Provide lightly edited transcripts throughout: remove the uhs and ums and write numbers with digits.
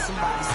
somebody.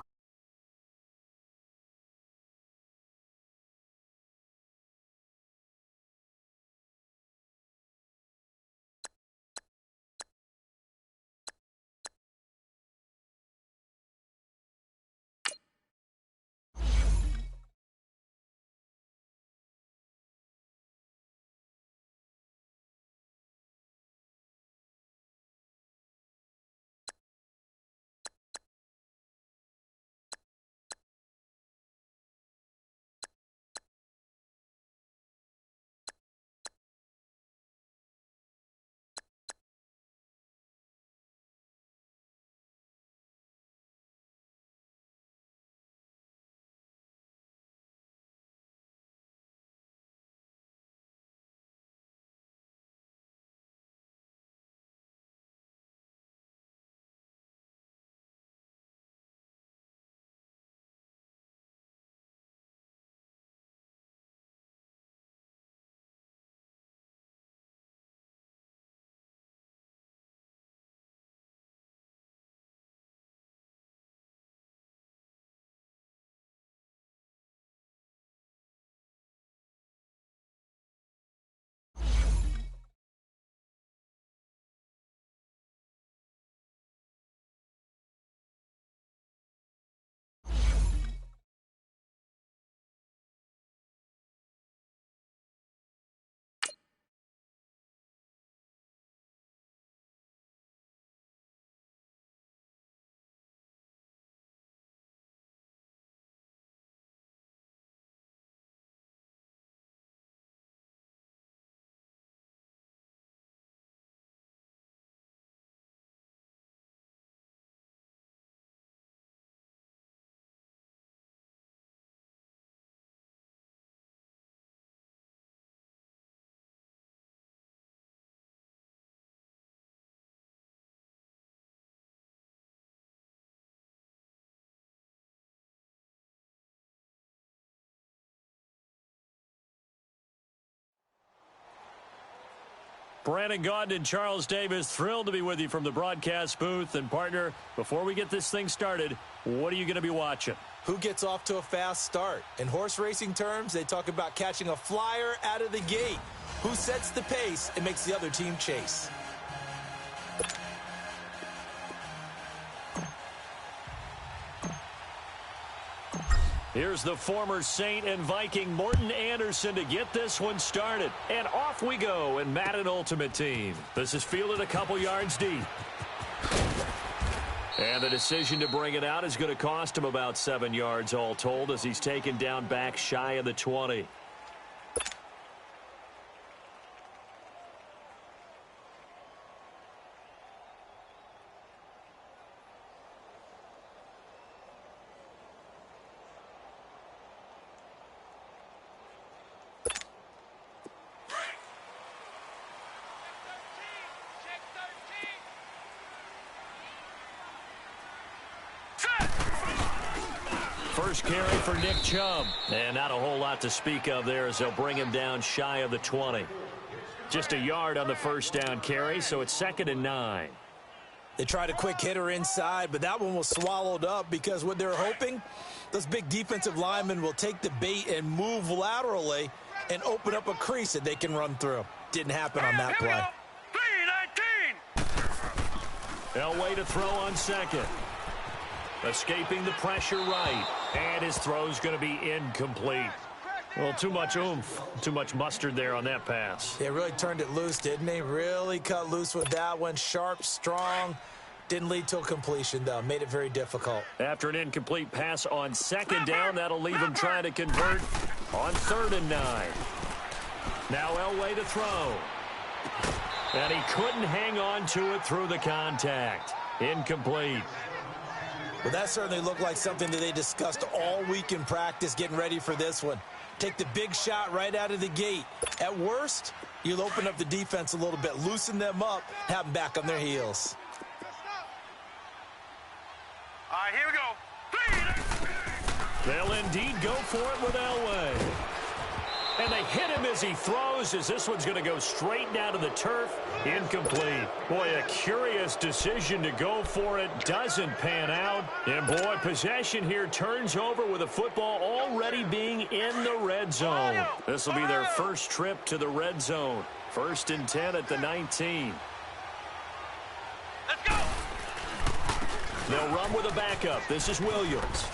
Brandon Gaudin and Charles Davis, thrilled to be with you from the broadcast booth. And, partner, before we get this thing started, what are you going to be watching? Who gets off to a fast start? In horse racing terms, they talk about catching a flyer out of the gate. Who sets the pace and makes the other team chase? Here's the former Saint and Viking Morten Andersen to get this one started. And off we go in Madden Ultimate Team. This is fielded a couple yards deep. And the decision to bring it out is going to cost him about 7 yards all told as he's taken down back shy of the 20. First carry for Nick Chubb. And not a whole lot to speak of there as they'll bring him down shy of the 20. Just a yard on the first down carry, so it's 2nd and 9. They tried a quick hitter inside, but that one was swallowed up because what they're hoping, those big defensive linemen will take the bait and move laterally and open up a crease that they can run through. Didn't happen on that play. 3-19. Elway to throw on second. Escaping the pressure right. And his throw's going to be incomplete. Well, too much oomph, too much mustard there on that pass. They really turned it loose, didn't they? Really cut loose with that one. Sharp, strong. Didn't lead to a completion, though. Made it very difficult. After an incomplete pass on second down, that'll leave him trying to convert on 3rd and 9. Now Elway to throw. And he couldn't hang on to it through the contact. Incomplete. Well, that certainly looked like something that they discussed all week in practice getting ready for this one. Take the big shot right out of the gate. At worst, you'll open up the defense a little bit, loosen them up, have them back on their heels. All right, here we go. They'll indeed go for it with Elway. And they hit him as he throws, as this one's going to go straight down to the turf. Incomplete. Boy, a curious decision to go for it. Doesn't pan out. And, boy, possession here turns over with a football already being in the red zone. This will be their first trip to the red zone. 1st and 10 at the 19. Let's go! They'll run with a backup. This is Williams.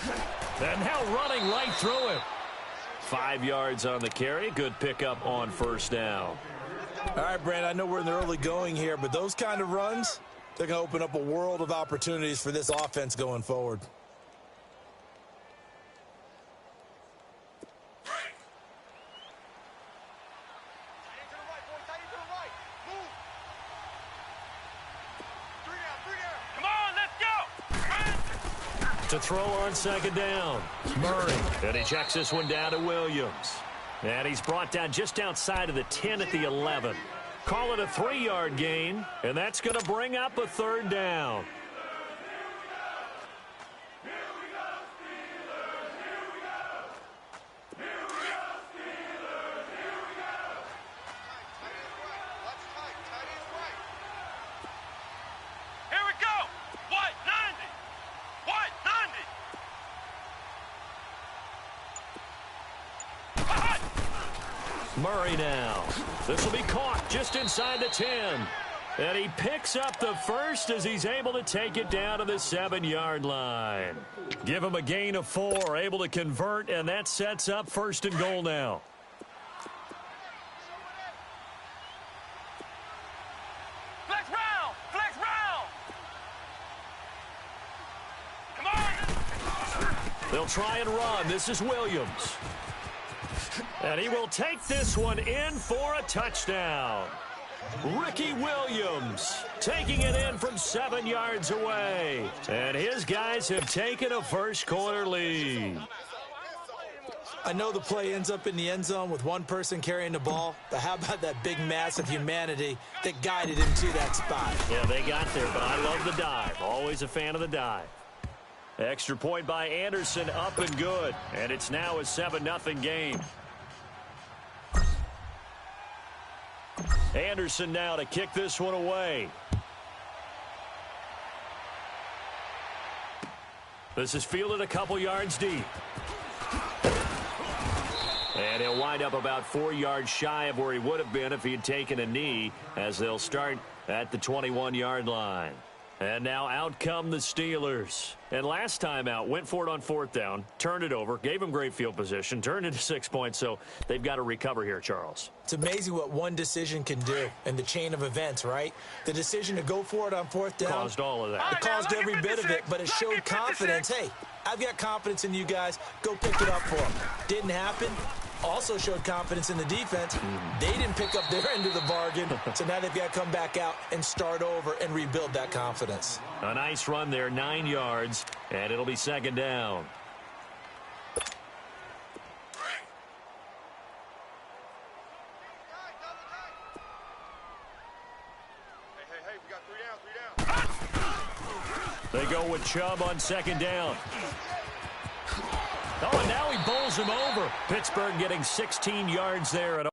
And now running right through him. 5 yards on the carry. Good pickup on 1st down. All right, Brand, I know we're in the early going here, but those kind of runs, they're going to open up a world of opportunities for this offense going forward. To throw on 2nd down. Murray. And he checks this one down to Williams. And he's brought down just outside of the 10 at the 11. Call it a 3-yard gain, and that's going to bring up a 3rd down. Murray now. This will be caught just inside the 10. And he picks up the first as he's able to take it down to the 7-yard line. Give him a gain of 4, able to convert, and that sets up 1st and goal now. Flex round! Flex round! Come on! They'll try and run. This is Williams. And he will take this one in for a touchdown. Ricky Williams taking it in from 7 yards away. And his guys have taken a first-quarter lead. I know the play ends up in the end zone with one person carrying the ball, but how about that big mass of humanity that guided him to that spot? Yeah, they got there, but I love the dive. Always a fan of the dive. Extra point by Anderson, up and good. And it's now a 7-0 game. Anderson now to kick this one away. This is fielded a couple yards deep. And he'll wind up about 4 yards shy of where he would have been if he had taken a knee, as they'll start at the 21-yard line. And now out come the Steelers. And last time out, went for it on 4th down, turned it over, gave him great field position, turned it to 6 points, so they've got to recover here, Charles. It's amazing what one decision can do in the chain of events, right? The decision to go for it on 4th down. Caused all of that. It caused every bit of it, but it showed confidence. Hey, I've got confidence in you guys. Go pick it up for them. Didn't happen. Also showed confidence in the defense. They didn't pick up their end of the bargain, so now they've got to come back out and start over and rebuild that confidence. A nice run there, 9 yards, and it'll be 2nd down. Hey, we got 3 down. They go with Chubb on 2nd down. Oh, and now he bowls him over. Pittsburgh getting 16 yards there at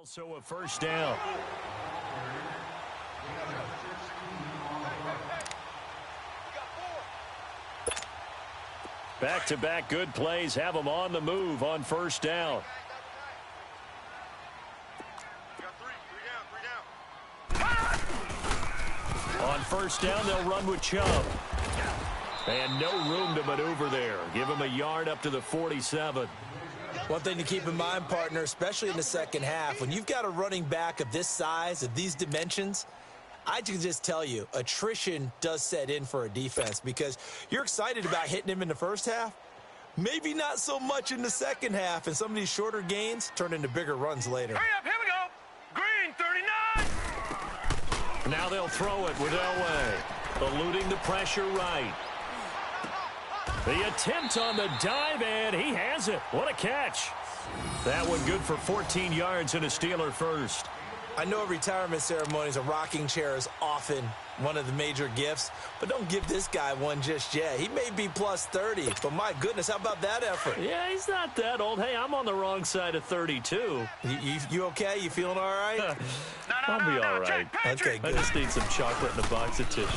Also a first down. Back-to-back good plays have them on the move on first down. On first down, they'll run with Chubb. And no room to maneuver there. Give him a yard up to the 47. One thing to keep in mind, partner, especially in the second half, when you've got a running back of this size, of these dimensions, I can just tell you, attrition does set in for a defense because you're excited about hitting him in the first half. Maybe not so much in the second half, and some of these shorter gains turn into bigger runs later. Hurry up, here we go. Green, 39. Now they'll throw it with Elway, eluding the pressure right. The attempt on the dive, and he has it. What a catch. That one good for 14 yards and a Steeler first. I know at retirement ceremonies, a rocking chair is often one of the major gifts, but don't give this guy one just yet. He may be plus 30, but my goodness, how about that effort? Yeah, he's not that old. Hey, I'm on the wrong side of 32. You okay? You feeling all right? I'll be all right. Okay, I good. just need some chocolate and a box of tissues.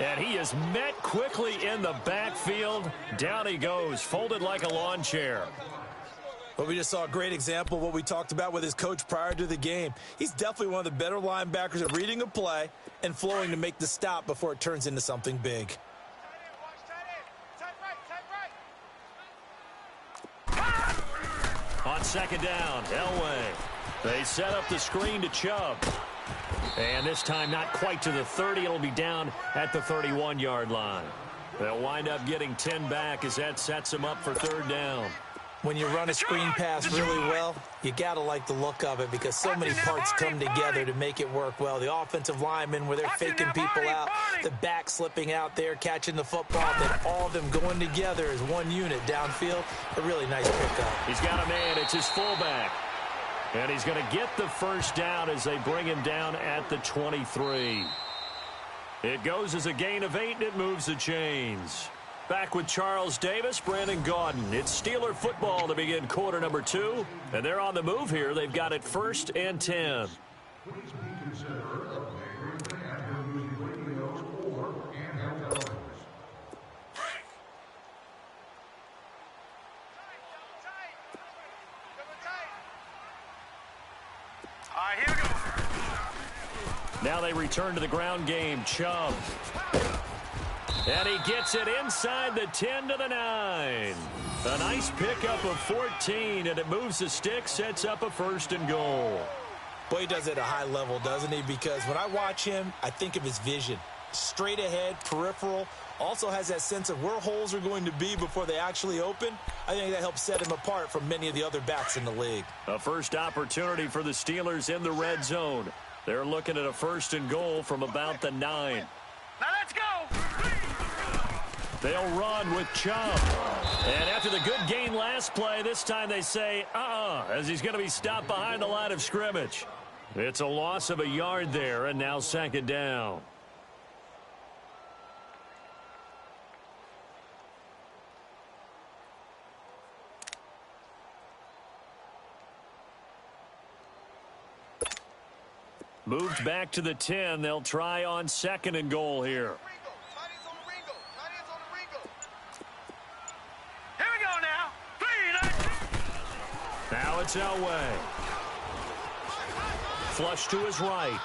And he is met quickly in the backfield. Down he goes, folded like a lawn chair. But we just saw a great example of what we talked about with his coach prior to the game. He's definitely one of the better linebackers at reading a play and flowing to make the stop before it turns into something big. On second down, Elway. They set up the screen to Chubb. And this time not quite to the 30. It'll be down at the 31-yard line. They'll wind up getting 10 back as that sets them up for third down. When you run a screen pass really well, you got to like the look of it because so many parts come together to make it work well. The offensive linemen where they're faking people out, the back slipping out there, catching the football, then all of them going together as one unit downfield. A really nice pickup. He's got a man. It's his fullback. And he's going to get the first down as they bring him down at the 23. It goes as a gain of 8, and it moves the chains. Back with Charles Davis, Brandon Gaudin. It's Steeler football to begin quarter number 2. And they're on the move here. They've got it 1st and 10. All right, here we go. Now they return to the ground game. Chubb. And he gets it inside the 10 to the 9. A nice pickup of 14, and it moves the stick, sets up a 1st and goal. Boy, he does it at a high level, doesn't he? Because when I watch him, I think of his vision. Straight ahead, peripheral, also has that sense of where holes are going to be before they actually open. I think that helps set him apart from many of the other backs in the league. A first opportunity for the Steelers in the red zone. They're looking at a 1st and goal from about the 9. Now let's go. They'll run with Chubb. And after the good gain last play, this time they say, as he's going to be stopped behind the line of scrimmage. It's a loss of a yard there, and now second down. Moved back to the 10. They'll try on 2nd and goal here. Now it's Elway. Flush to his right.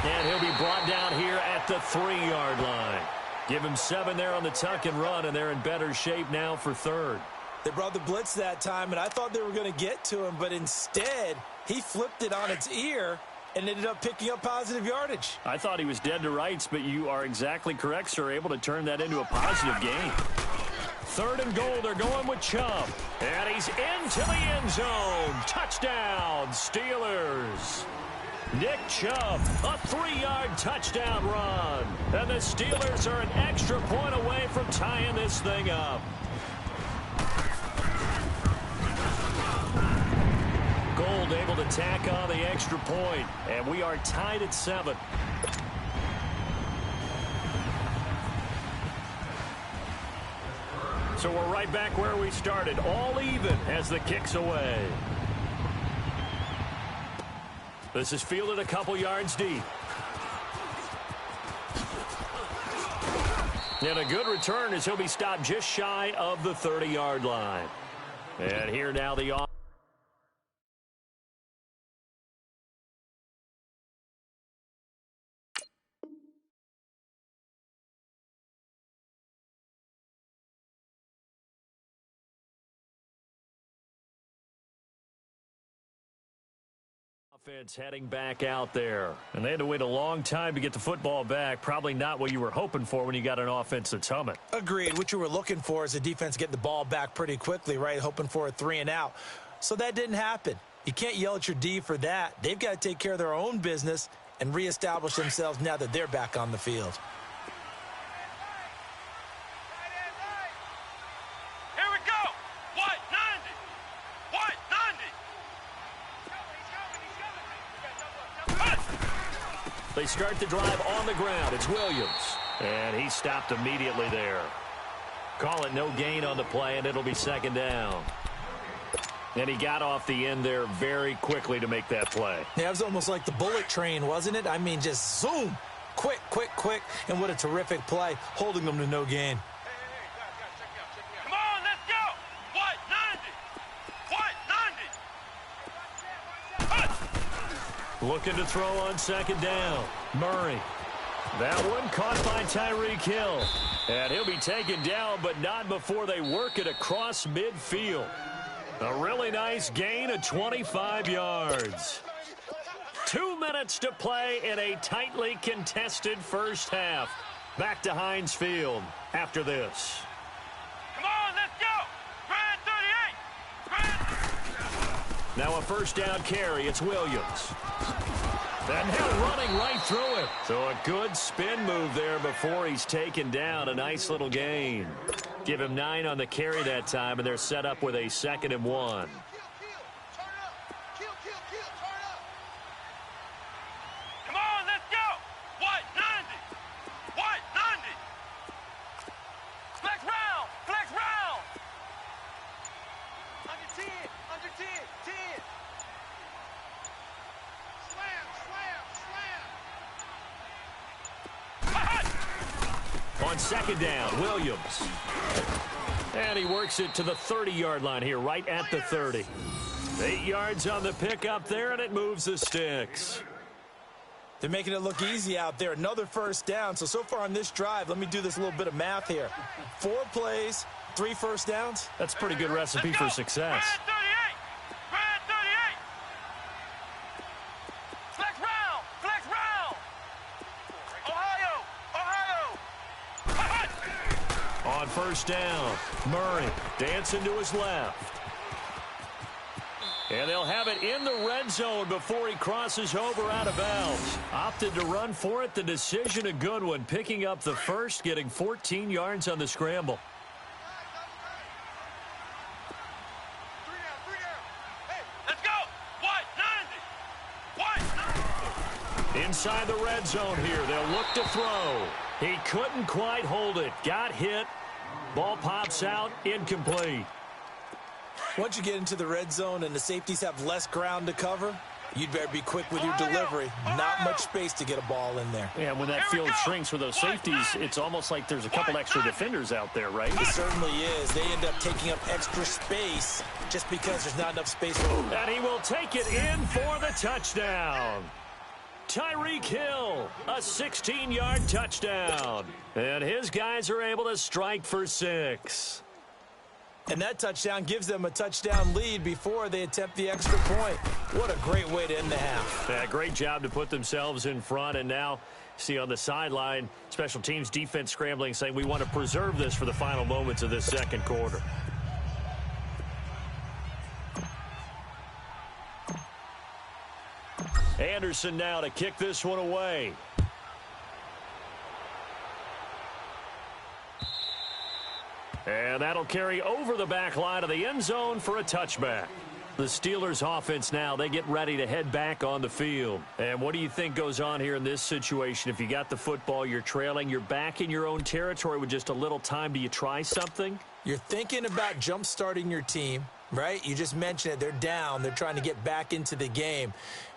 And he'll be brought down here at the 3-yard line. Give him 7 there on the tuck and run, and they're in better shape now for 3rd. They brought the blitz that time, and I thought they were going to get to him, but instead he flipped it on its ear and ended up picking up positive yardage. I thought he was dead to rights, but you are exactly correct, sir. Able to turn that into a positive gain. 3rd and goal, they're going with Chubb. And he's into the end zone. Touchdown, Steelers. Nick Chubb, a 3-yard touchdown run. And the Steelers are an extra point away from tying this thing up. Gold able to tack on the extra point. And we are tied at 7. So we're right back where we started, all even as the kick's away. This is fielded a couple yards deep. And a good return as he'll be stopped just shy of the 30-yard line. And here now the offense heading back out there. And they had to wait a long time to get the football back. Probably not what you were hoping for when you got an offense that's humming. Agreed. What you were looking for is a defense getting the ball back pretty quickly, right? Hoping for a 3-and-out. So that didn't happen. You can't yell at your D for that. They've got to take care of their own business and reestablish themselves now that they're back on the field. Here we go. White 90. White 90. They start the drive on the ground. It's Williams. And he stopped immediately there. Call it no gain on the play, and it'll be second down. And he got off the end there very quickly to make that play. Yeah, it was almost like the bullet train, wasn't it? I mean, just zoom. Quick, quick, quick. And what a terrific play, holding them to no gain. Come on, let's go. White 90. White 90. Looking to throw on second down. Murray. That one caught by Tyreek Hill. And he'll be taken down, but not before they work it across midfield. A really nice gain of 25 yards. 2 minutes to play in a tightly contested first half. Back to Heinz Field after this. Come on, let's go. Grand 38. Now a first down carry. It's Williams. And now running right through it. So a good spin move there before he's taken down. A nice little gain. Give him 9 on the carry that time, and they're set up with a 2nd and 1. Come on, let's go. White 90. White 90. Flex round. Flex round. Under 10. Under 10. 10. On second down, Williams. And he works it to the 30-yard line here, right at the 30. 8 yards on the pickup there, and it moves the sticks. They're making it look easy out there. Another first down. So far on this drive, let me do this little bit of math here. 4 plays, 3 first downs. That's a pretty good recipe for success. Grand 38. Flex round. Flex round. Ohio. Ohio. On first down, Murray dancing to his left. And they'll have it in the red zone before he crosses over out of bounds. Opted to run for it. The decision a good one. Picking up the first, getting 14 yards on the scramble. Let's go. White 90. White 90. Inside the red zone here. They'll look to throw. He couldn't quite hold it. Got hit. Ball pops out. Incomplete. Once you get into the red zone and the safeties have less ground to cover, you'd better be quick with your delivery. Not much space to get a ball in there. Yeah, when that field shrinks for those safeties, it's almost like there's a couple extra defenders out there, right? It certainly is. They end up taking up extra space just because there's not enough space for them. And he will take it in for the touchdown. Tyreek Hill, a 16-yard touchdown. And his guys are able to strike for 6. And that touchdown gives them a touchdown lead before they attempt the extra point. What a great way to end the half. Yeah, great job to put themselves in front. And now, see on the sideline, special teams defense scrambling, saying we want to preserve this for the final moments of this second quarter. Anderson now to kick this one away. And that'll carry over the back line of the end zone for a touchback. The Steelers offense now, they get ready to head back on the field. And what do you think goes on here in this situation? If you got the football, you're trailing, you're back in your own territory with just a little time. Do you try something? You're thinking about jump-starting your team, right? You just mentioned it. They're down. They're trying to get back into the game.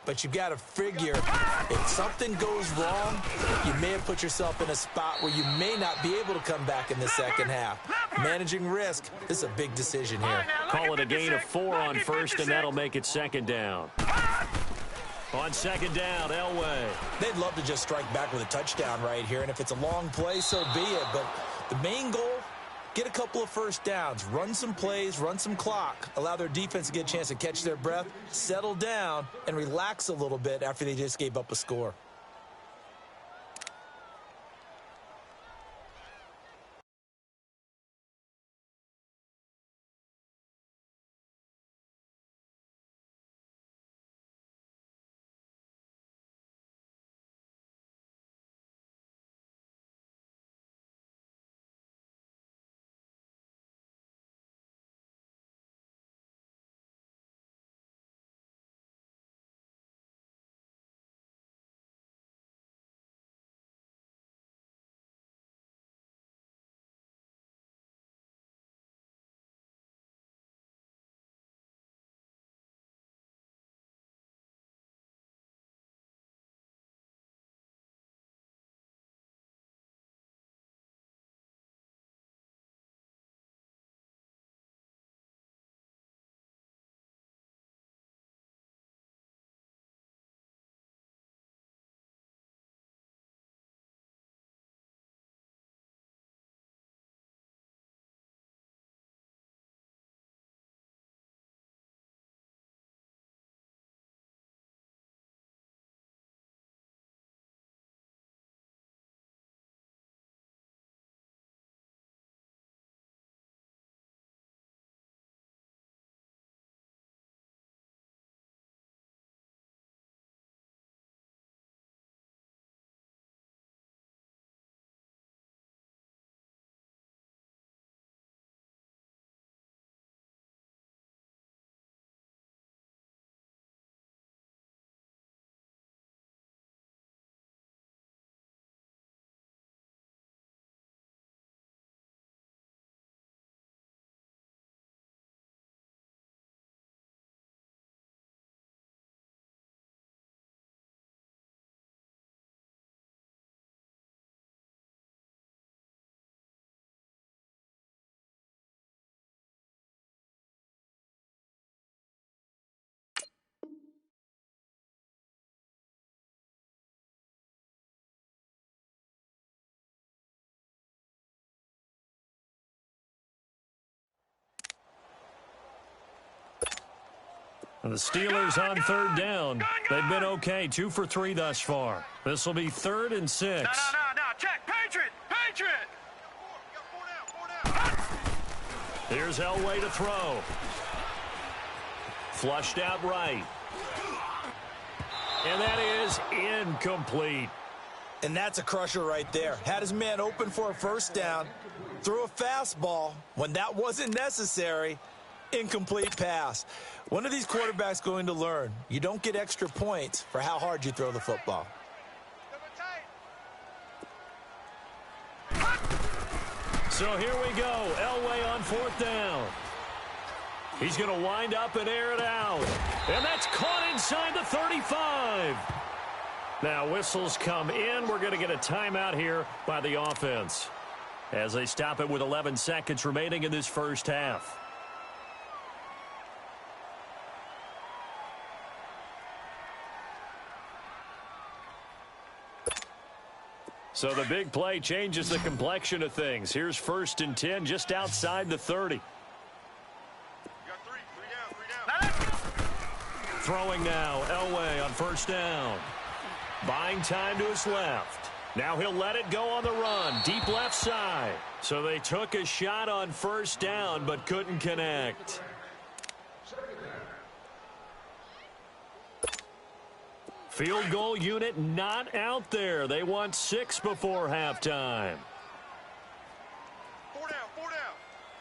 But you've got to figure if something goes wrong, you may have put yourself in a spot where you may not be able to come back in the second half. Managing risk, this is a big decision here. Call it a gain of 4 on first, and that'll make it second down. On second down, Elway. They'd love to just strike back with a touchdown right here, and if it's a long play, so be it. But the main goal, get a couple of first downs, run some plays, run some clock, allow their defense to get a chance to catch their breath, settle down, and relax a little bit after they just gave up a score. And the Steelers on third down. They've been okay, 2 for 3 thus far. This will be 3rd and 6. No, check. Patriot! Here's Elway to throw. Flushed out right. And that is incomplete. And that's a crusher right there. Had his man open for a first down, threw a fastball when that wasn't necessary. Incomplete pass. One of these quarterbacks going to learn, you don't get extra points for how hard you throw the football. So here we go. Elway on 4th down. He's going to wind up and air it out. And that's caught inside the 35. Now whistles come in. We're going to get a timeout here by the offense as they stop it with 11 seconds remaining in this first half. So the big play changes the complexion of things. Here's 1st and 10 just outside the 30. You got three down. Throwing now, Elway on 1st down. Buying time to his left. Now he'll let it go on the run, deep left side. So they took a shot on 1st down but couldn't connect. Field goal unit not out there. They want 6 before halftime. 4 down.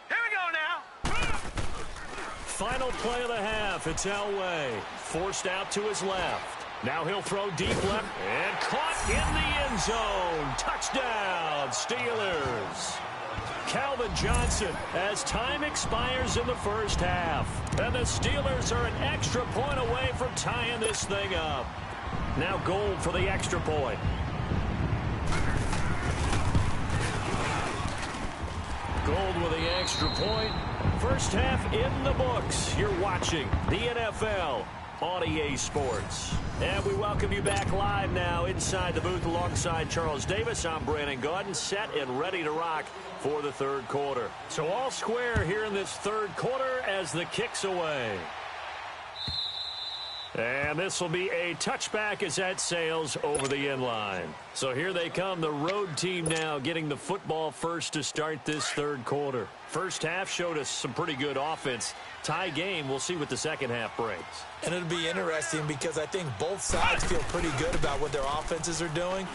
Here we go now. Final play of the half. It's Elway. Forced out to his left. Now he'll throw deep left and caught in the end zone. Touchdown, Steelers. Calvin Johnson as time expires in the first half. And the Steelers are an extra point away from tying this thing up. Now Gold for the extra point. Gold with the extra point. First half in the books. You're watching the NFL on EA Sports. And we welcome you back live now inside the booth alongside Charles Davis. I'm Brandon Gaudin, set and ready to rock for the third quarter. So all square here in this third quarter as the kick's away. And this will be a touchback as that sails over the end line. So here they come, the road team now getting the football first to start this third quarter. First half showed us some pretty good offense. Tie game, we'll see what the second half brings. And it'll be interesting because I think both sides feel pretty good about what their offenses are doing.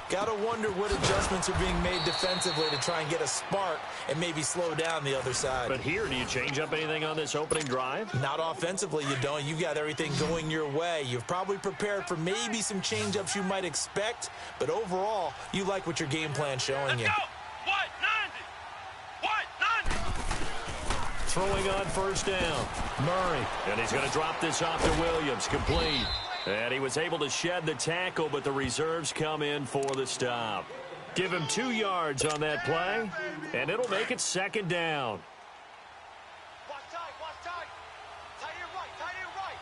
Got to wonder what adjustments are being made defensively to try and get a spark and maybe slow down the other side. But here, do you change up anything on this opening drive? Not offensively, you don't. You've got everything going your way. You've probably prepared for maybe some change-ups you might expect, but overall, you like what your game plan's showing you. Let's go! What? 90! Throwing on first down. Murray. And he's going to drop this off to Williams. Complete. And he was able to shed the tackle, but the reserves come in for the stop. Give him 2 yards on that play, and it'll make it second down. Watch tight. Tight end right.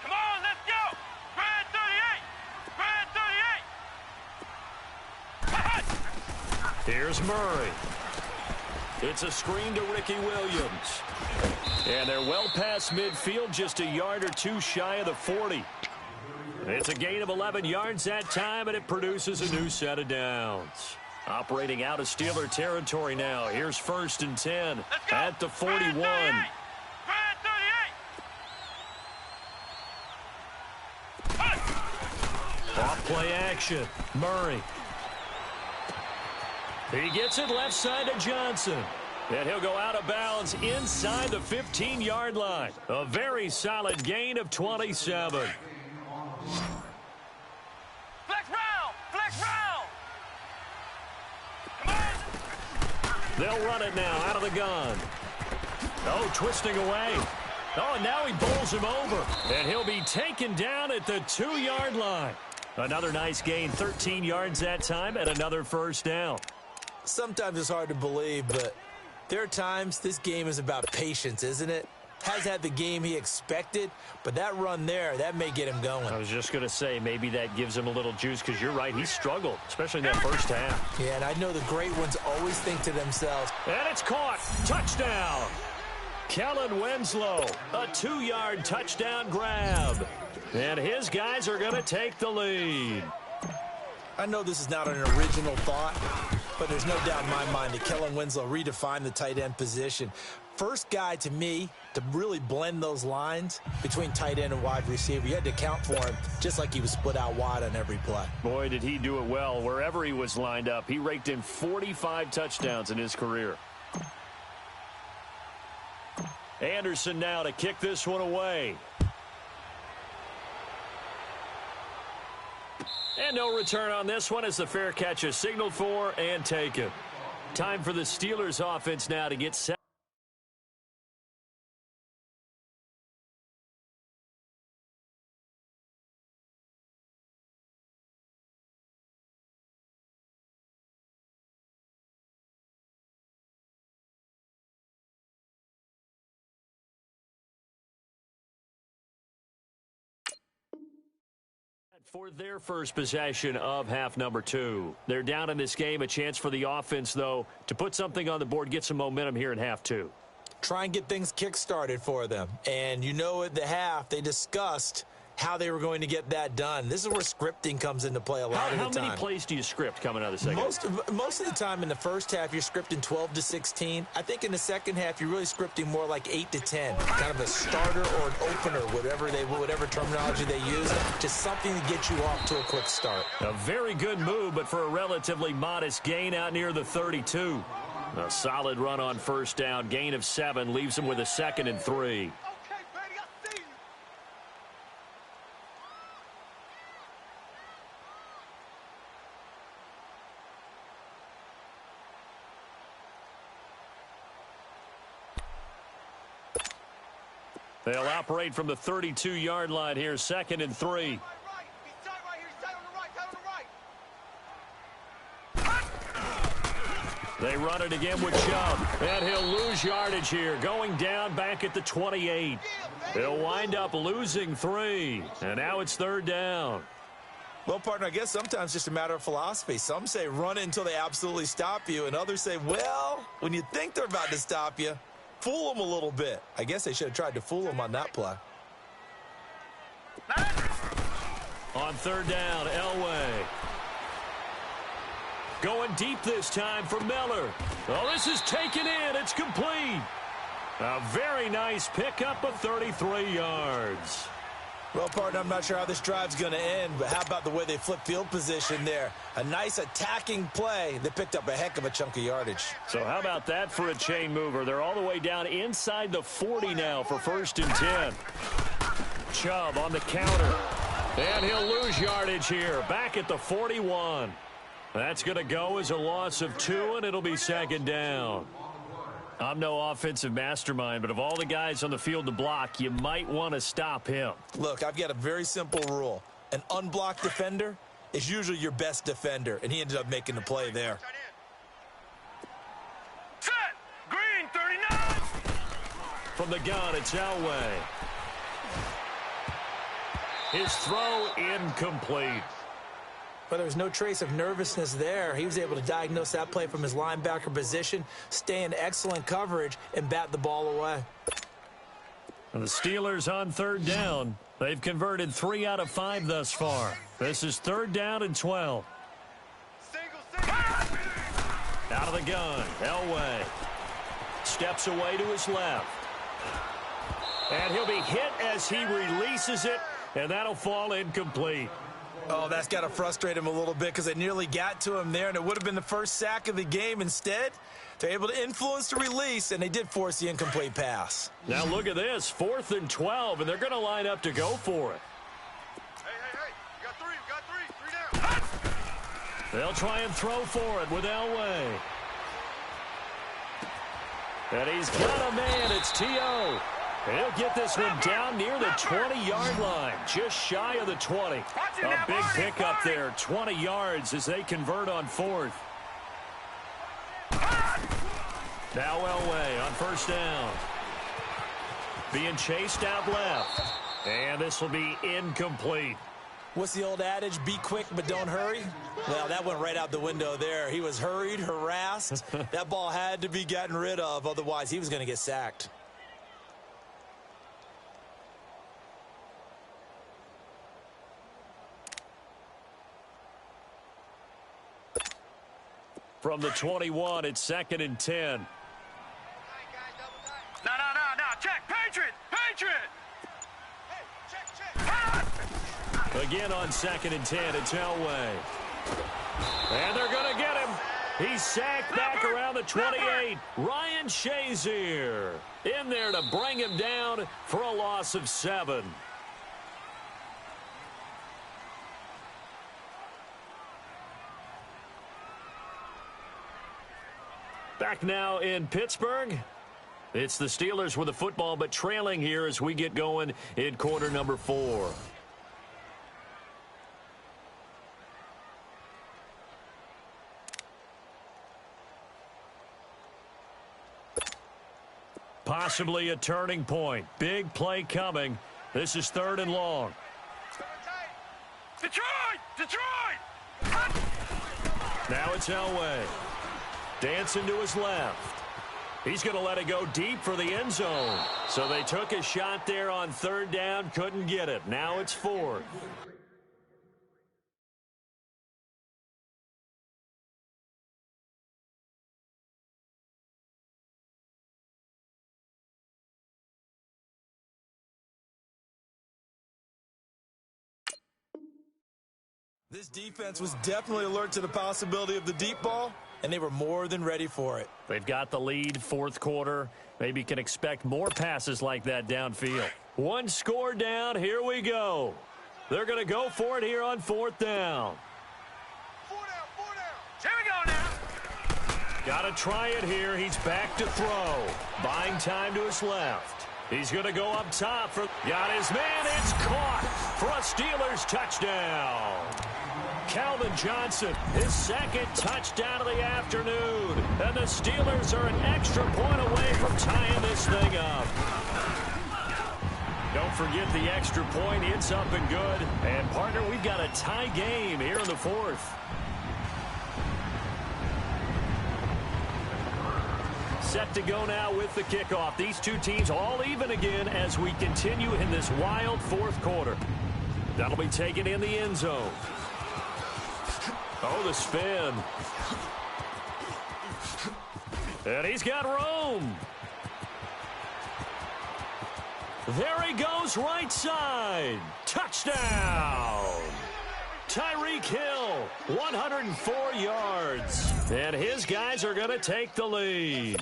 Come on, let's go! Grand 38! Here's Murray. It's a screen to Ricky Williams. And they're well past midfield, just a yard or two shy of the 40. It's a gain of 11 yards that time, and it produces a new set of downs. Operating out of Steeler territory now. Here's first and 10 at the 41. Grand 38! Off play action. Murray. He gets it left side to Johnson. And he'll go out of bounds inside the 15-yard line. A very solid gain of 27. Flex round! Come on! They'll run it now out of the gun. Oh, twisting away. Oh, and now he bowls him over. And he'll be taken down at the 2-yard line. Another nice gain, 13 yards that time, and another first down. Sometimes it's hard to believe, but there are times this game is about patience, isn't it? Has had the game he expected, but that run there, that may get him going. I was just going to say, maybe that gives him a little juice, because you're right, he struggled, especially in that first half. Yeah, and I know the great ones always think to themselves. And it's caught. Touchdown. Kellen Winslow, a 2-yard touchdown grab. And his guys are going to take the lead. I know this is not an original thought, but there's no doubt in my mind that Kellen Winslow redefined the tight end position. First guy to me to really blend those lines between tight end and wide receiver. You had to account for him just like he was split out wide on every play. Boy, did he do it well. Wherever he was lined up, he raked in 45 touchdowns in his career. Anderson now to kick this one away. And no return on this one as the fair catch is signaled for and taken. Time for the Steelers offense now to get set. For their first possession of half number 2. They're down in this game. A chance for the offense, though, to put something on the board, get some momentum here in half 2. Try and get things kick-started for them. And you know at the half, they discussed how they were going to get that done. This is where scripting comes into play a lot of the time. How many plays do you script coming out of the second? Most of the time in the first half, you're scripting 12 to 16. I think in the second half, you're really scripting more like 8 to 10. Kind of a starter or an opener, whatever terminology they use. Just something to get you off to a quick start. A very good move, but for a relatively modest gain out near the 32. A solid run on first down. Gain of 7 leaves them with a 2nd and 3. They'll operate from the 32-yard line here, 2nd and 3. They run it again with Chubb, and he'll lose yardage here, going down back at the 28. He'll wind up losing 3, and now it's 3rd down. Well, partner, I guess sometimes it's just a matter of philosophy. Some say run it until they absolutely stop you, and others say, well, when you think they're about to stop you, fool them a little bit. I guess they should have tried to fool them on that play. On 3rd down, Elway. Going deep this time for Miller. Oh, this is taken in. It's complete. A very nice pickup of 33 yards. Well, partner, I'm not sure how this drive's going to end, but how about the way they flip field position there? A nice attacking play. They picked up a heck of a chunk of yardage. So how about that for a chain mover? They're all the way down inside the 40 now for 1st and 10. Chubb on the counter. And he'll lose yardage here. Back at the 41. That's going to go as a loss of 2, and it'll be 2nd down. I'm no offensive mastermind, but of all the guys on the field to block, you might want to stop him. Look, I've got a very simple rule. An unblocked defender is usually your best defender, and he ended up making the play there. Set! Green, 39! From the gun, it's Elway. His throw incomplete. But there was no trace of nervousness there. He was able to diagnose that play from his linebacker position, stay in excellent coverage, and bat the ball away. And the Steelers on 3rd down. They've converted 3 out of 5 thus far. This is 3rd down and 12. Out of the gun, Elway. Steps away to his left. And he'll be hit as he releases it, and that'll fall incomplete. Oh, that's got to frustrate him a little bit because they nearly got to him there, and it would have been the first sack of the game. Instead, they're able to influence the release, and they did force the incomplete pass. Now look at this, 4th and 12, and they're going to line up to go for it. Hey, you got 3 down. They'll try and throw for it with Elway. And he's got a man, it's T.O. And he'll get this one down near the 20-yard line, just shy of the 20. A big pickup there, 20 yards as they convert on 4th. Now Elway on 1st down. Being chased out left. And this will be incomplete. What's the old adage? Be quick, but don't hurry? Well, that went right out the window there. He was hurried, harassed. That ball had to be gotten rid of, otherwise he was going to get sacked. From the 21, it's 2nd and 10. No. Check. Patriot. Hey, check. Again on 2nd and 10, it's Elway. And they're going to get him. He's sacked back around the 28. Ryan Shazier in there to bring him down for a loss of 7. Back now in Pittsburgh. It's the Steelers with the football, but trailing here as we get going in quarter number 4. Possibly a turning point. Big play coming. This is 3rd and long. Detroit! Now it's Elway. Dancing to his left. He's going to let it go deep for the end zone. So they took a shot there on 3rd down, couldn't get it. Now it's 4th. This defense was definitely alert to the possibility of the deep ball, and they were more than ready for it. They've got the lead, 4th quarter. Maybe can expect more passes like that downfield. 1 score down, here we go. They're going to go for it here on 4th down. 4 down. Here we go now. Got to try it here. He's back to throw. Buying time to his left. He's going to go up top. Got his man. It's caught for a Steelers touchdown. Calvin Johnson, his second touchdown of the afternoon. And the Steelers are an extra point away from tying this thing up. Don't forget the extra point. It's up and good. And, partner, we've got a tie game here in the fourth. Set to go now with the kickoff. These two teams all even again as we continue in this wild fourth quarter. That'll be taken in the end zone. Oh, the spin. And he's got room. There he goes, right side. Touchdown. Tyreek Hill, 104 yards. And his guys are going to take the lead.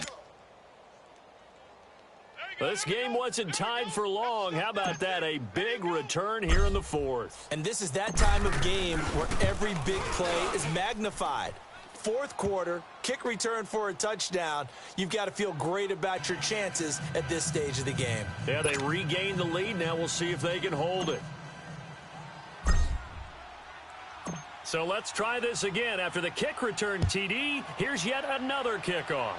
This game wasn't tied for long. How about that? A big return here in the fourth. And this is that time of game where every big play is magnified. Fourth quarter, kick return for a touchdown. You've got to feel great about your chances at this stage of the game. Yeah, they regained the lead. Now we'll see if they can hold it. So let's try this again. After the kick return, TD, here's yet another kickoff.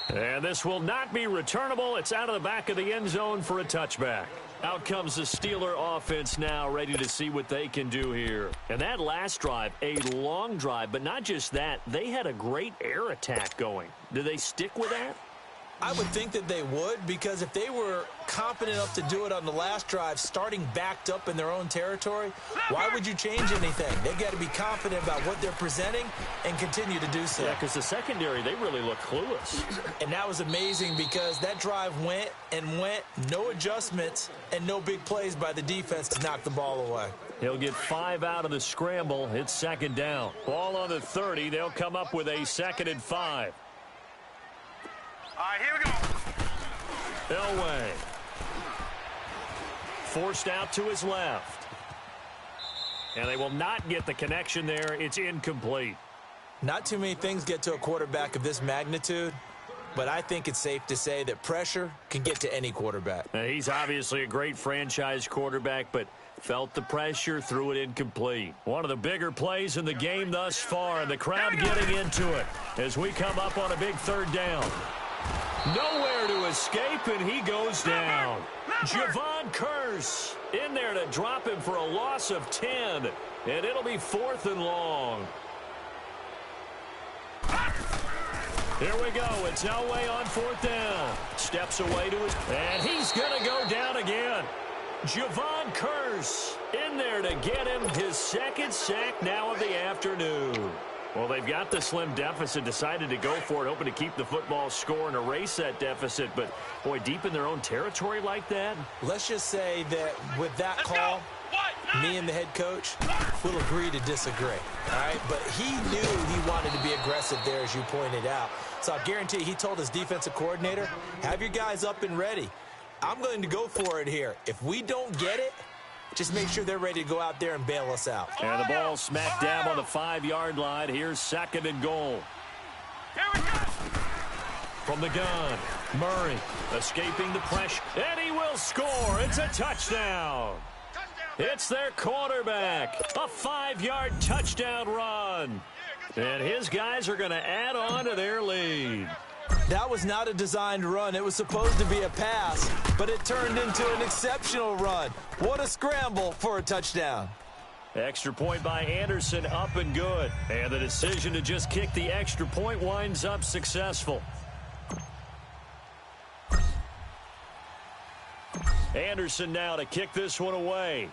And this will not be returnable. It's out of the back of the end zone for a touchback. Out comes the Steeler offense now, ready to see what they can do here. And that last drive, a long drive, but not just that. They had a great air attack going. Do they stick with that? I would think that they would, because if they were confident enough to do it on the last drive, starting backed up in their own territory, why would you change anything? They've got to be confident about what they're presenting and continue to do so. Yeah, because the secondary, they really look clueless. And that was amazing because that drive went and went, no adjustments and no big plays by the defense to knock the ball away. He'll get 5 out of the scramble. It's second down. Ball on the 30. They'll come up with a 2nd and 5. All right, here we go. Elway. Forced out to his left. And they will not get the connection there. It's incomplete. Not too many things get to a quarterback of this magnitude, but I think it's safe to say that pressure can get to any quarterback. Now, he's obviously a great franchise quarterback, but felt the pressure, threw it incomplete. One of the bigger plays in the game thus far, and the crowd getting into it as we come up on a big 3rd down. Nowhere to escape, and he goes down. Javon Curse in there to drop him for a loss of 10, and it'll be 4th and long. Here we go. It's Elway on 4th down. Steps away to his, and he's going to go down again. Javon Curse in there to get him his 2nd sack now of the afternoon. Well, they've got the slim deficit, decided to go for it, hoping to keep the football score and erase that deficit. But, boy, deep in their own territory like that. Let's just say that with that call, me and the head coach will agree to disagree. All right? But he knew he wanted to be aggressive there, as you pointed out. So I guarantee he told his defensive coordinator, have your guys up and ready. I'm going to go for it here. If we don't get it, just make sure they're ready to go out there and bail us out. And the ball smack dab on the 5-yard line. Here's 2nd and goal. Here we go. From the gun, Murray escaping the pressure, and he will score. It's a touchdown. It's their quarterback. A 5-yard touchdown run. And his guys are going to add on to their lead. That was not a designed run. It was supposed to be a pass, but it turned into an exceptional run. What a scramble for a touchdown. Extra point by Anderson, up and good. And the decision to just kick the extra point winds up successful. Anderson now to kick this one away.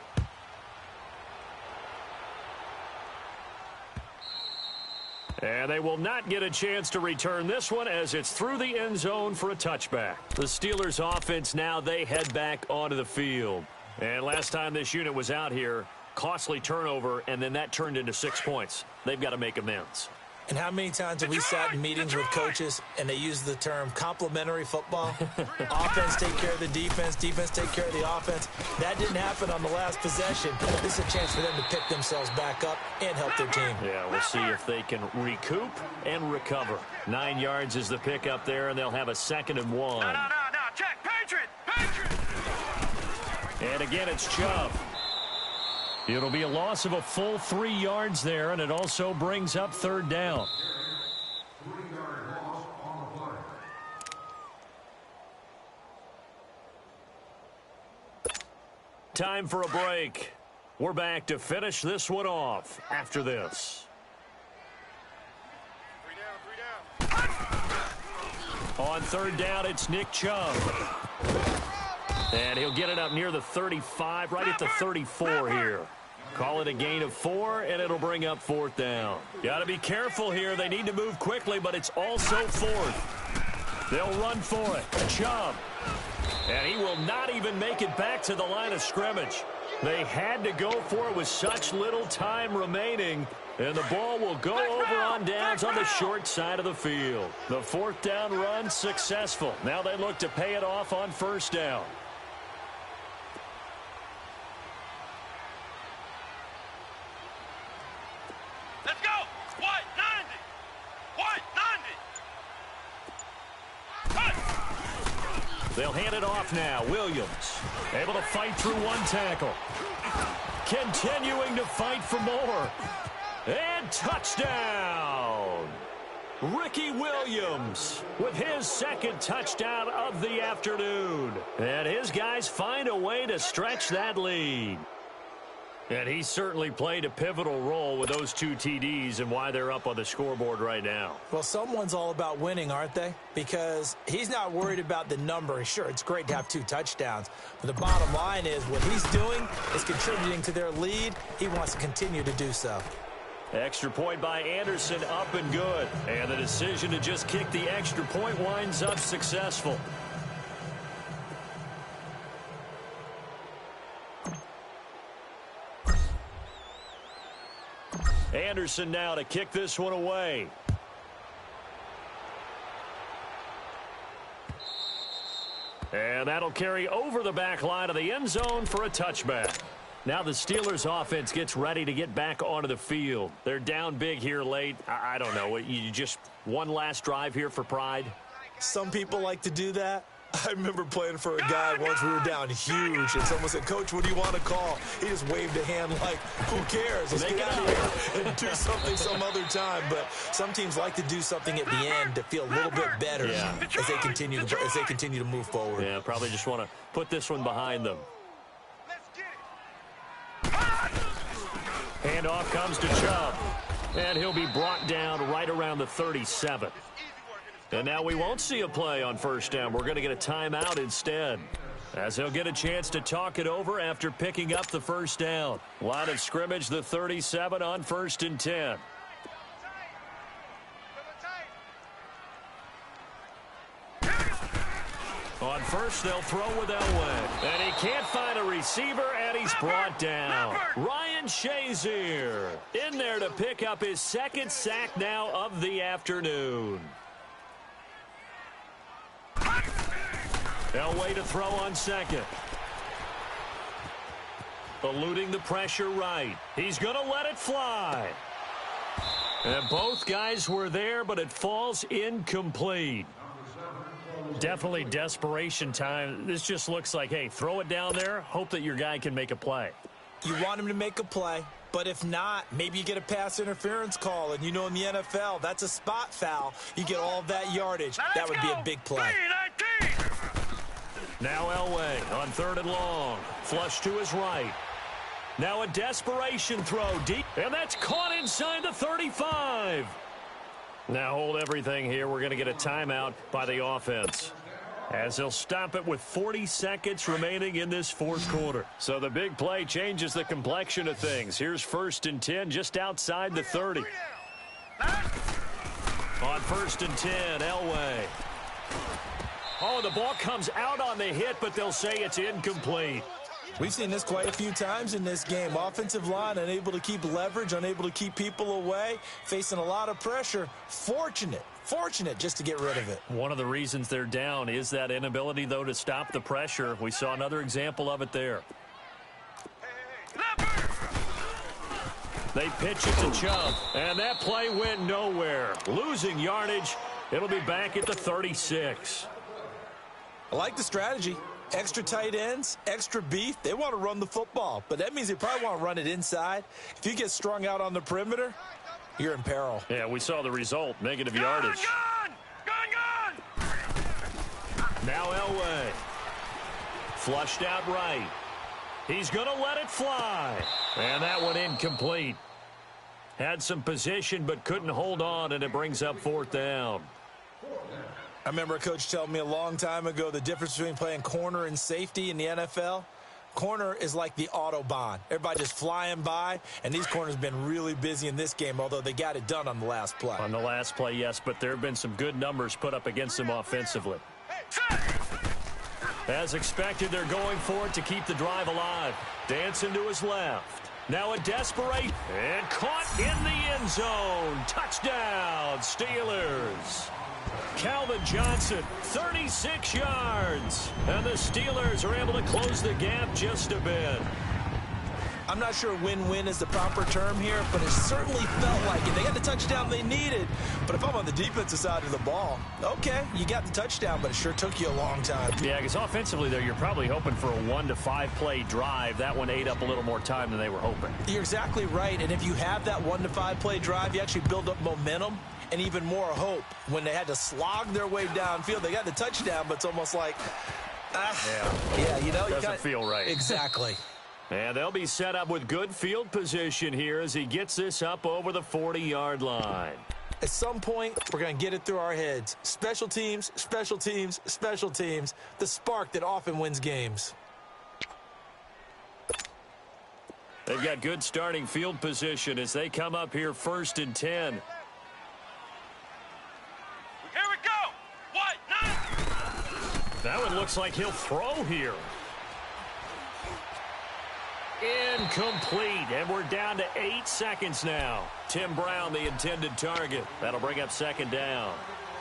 And they will not get a chance to return this one as it's through the end zone for a touchback. The Steelers offense now, they head back onto the field. And last time this unit was out here, costly turnover, and then that turned into 6 points. They've got to make amends. And how many times have we sat in meetings with coaches and they use the term complementary football? Offense take care of the defense, defense take care of the offense. That didn't happen on the last possession. This is a chance for them to pick themselves back up and help their team. Yeah, we'll see if they can recoup and recover. 9 yards is the pickup there, and they'll have a 2nd and 1. No, check, Patriot! And again, it's Chubb. It'll be a loss of a full 3 yards there, and it also brings up 3rd down. Time for a break. We're back to finish this one off after this. 3 down. On 3rd down, it's Nick Chubb. And he'll get it up near the 35, right at the 34 here. Call it a gain of 4, and it'll bring up 4th down. Got to be careful here. They need to move quickly, but it's also 4th. They'll run for it. Chubb. And he will not even make it back to the line of scrimmage. They had to go for it with such little time remaining. And the ball will go over on downs on the short side of the field. The 4th down run successful. Now they look to pay it off on 1st down. Let's go! What? 90! They'll hand it off now. Williams able to fight through one tackle. Continuing to fight for more. And touchdown! Ricky Williams with his 2nd touchdown of the afternoon. And his guys find a way to stretch that lead. And he certainly played a pivotal role with those 2 TDs and why they're up on the scoreboard right now. Well, someone's all about winning, aren't they? Because he's not worried about the number. Sure, it's great to have 2 touchdowns. But the bottom line is what he's doing is contributing to their lead. He wants to continue to do so. Extra point by Anderson, up and good. And the decision to just kick the extra point winds up successful. Anderson now to kick this one away. And that'll carry over the back line of the end zone for a touchback. Now the Steelers offense gets ready to get back onto the field. They're down big here late. I don't know. You just one last drive here for pride? Some people like to do that. I remember playing for a guy once. We were down huge, and someone said, "Coach, what do you want to call?" He just waved a hand like, "Who cares? Let's get out of here and do something some other time." But some teams like to do something at the end to feel a little bit better as they continue to move forward. Yeah, probably just want to put this one behind them. Handoff comes to Chubb, and he'll be brought down right around the 37. And now we won't see a play on 1st down. We're going to get a timeout instead, as he'll get a chance to talk it over after picking up the 1st down. Line of scrimmage, the 37 on 1st and 10. On 1st, they'll throw with Elway. And he can't find a receiver, and he's brought down. Ryan Shazier in there to pick up his 2nd sack now of the afternoon. Elway to throw on 2nd. Eluding the pressure right. He's going to let it fly. And both guys were there, but it falls incomplete. Definitely desperation time. This just looks like, hey, throw it down there, hope that your guy can make a play. You want him to make a play, but if not, maybe you get a pass interference call. And you know in the NFL, that's a spot foul. You get all of that yardage. That would be a big play. Now Elway on 3rd and long. Flush to his right. Now a desperation throw deep. And that's caught inside the 35. Now hold everything here. We're going to get a timeout by the offense, as they'll stop it with 40 seconds remaining in this 4th quarter. So the big play changes the complexion of things. Here's 1st and 10 just outside the 30. On 1st and 10, Elway. Oh, the ball comes out on the hit, but they'll say it's incomplete. We've seen this quite a few times in this game. Offensive line unable to keep leverage, unable to keep people away, facing a lot of pressure. Fortunate just to get rid of it. One of the reasons they're down is that inability, though, to stop the pressure. We saw another example of it there. They pitch it to Chubb, and that play went nowhere. Losing yardage. It'll be back at the 36. I like the strategy. Extra tight ends, extra beef. They want to run the football, but that means they probably want to run it inside. If you get strung out on the perimeter, you're in peril. Yeah, we saw the result. Negative yardage. Gone! Now Elway. Flushed out right. He's going to let it fly. And that one incomplete. Had some position but couldn't hold on, and it brings up 4th down. I remember a coach telling me a long time ago the difference between playing corner and safety in the NFL. Corner is like the Autobahn. Everybody just flying by, and these corners have been really busy in this game, although they got it done on the last play. On the last play, yes, but there have been some good numbers put up against them offensively. As expected, they're going for it to keep the drive alive. Dancing to his left. Now a desperate, and caught in the end zone. Touchdown, Steelers. Calvin Johnson, 36 yards. And the Steelers are able to close the gap just a bit. I'm not sure win-win is the proper term here, but it certainly felt like it. They got the touchdown they needed. But if I'm on the defensive side of the ball, okay, you got the touchdown, but it sure took you a long time. Yeah, because offensively, though, you're probably hoping for a 1 to 5 play drive. That one ate up a little more time than they were hoping. You're exactly right. And if you have that 1 to 5 play drive, you actually build up momentum and even more hope. When they had to slog their way downfield, they got the touchdown, but it's almost like, you know. Doesn't feel right. Exactly. And they'll be set up with good field position here as he gets this up over the 40-yard line. At some point, we're going to get it through our heads. Special teams, special teams, special teams. The spark that often wins games. They've got good starting field position as they come up here 1st and 10. Here we go! What? 9! That one looks like he'll throw here. Incomplete, and we're down to 8 seconds now. Tim Brown, the intended target. That'll bring up 2nd down.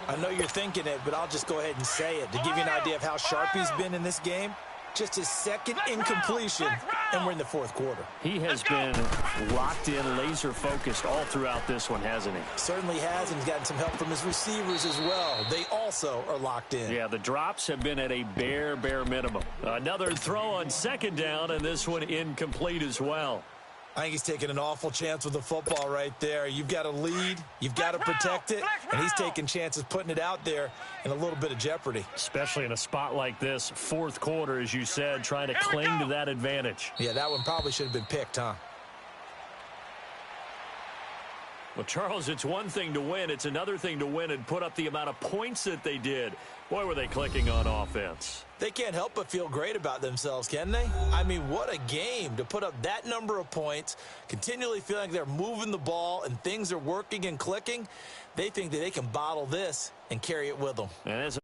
I know you're thinking it, but I'll just go ahead and say it. To give you an idea of how sharp he's been in this game, just his 2nd incompletion, and we're in the 4th quarter. He has been locked in, laser-focused all throughout this one, hasn't he? Certainly has, and he's gotten some help from his receivers as well. They also are locked in. Yeah, the drops have been at a bare minimum. Another throw on 2nd down, and this one incomplete as well. I think he's taking an awful chance with the football right there. You've got to lead, you've got to protect it, and he's taking chances putting it out there in a little bit of jeopardy. Especially in a spot like this, 4th quarter, as you said, trying to cling to that advantage. Yeah, that one probably should have been picked, huh? Well, Charles, it's one thing to win. It's another thing to win and put up the amount of points that they did. Boy, were they clicking on offense. They can't help but feel great about themselves, can they? I mean, what a game to put up that number of points, continually feeling like they're moving the ball and things are working and clicking. They think that they can bottle this and carry it with them. And as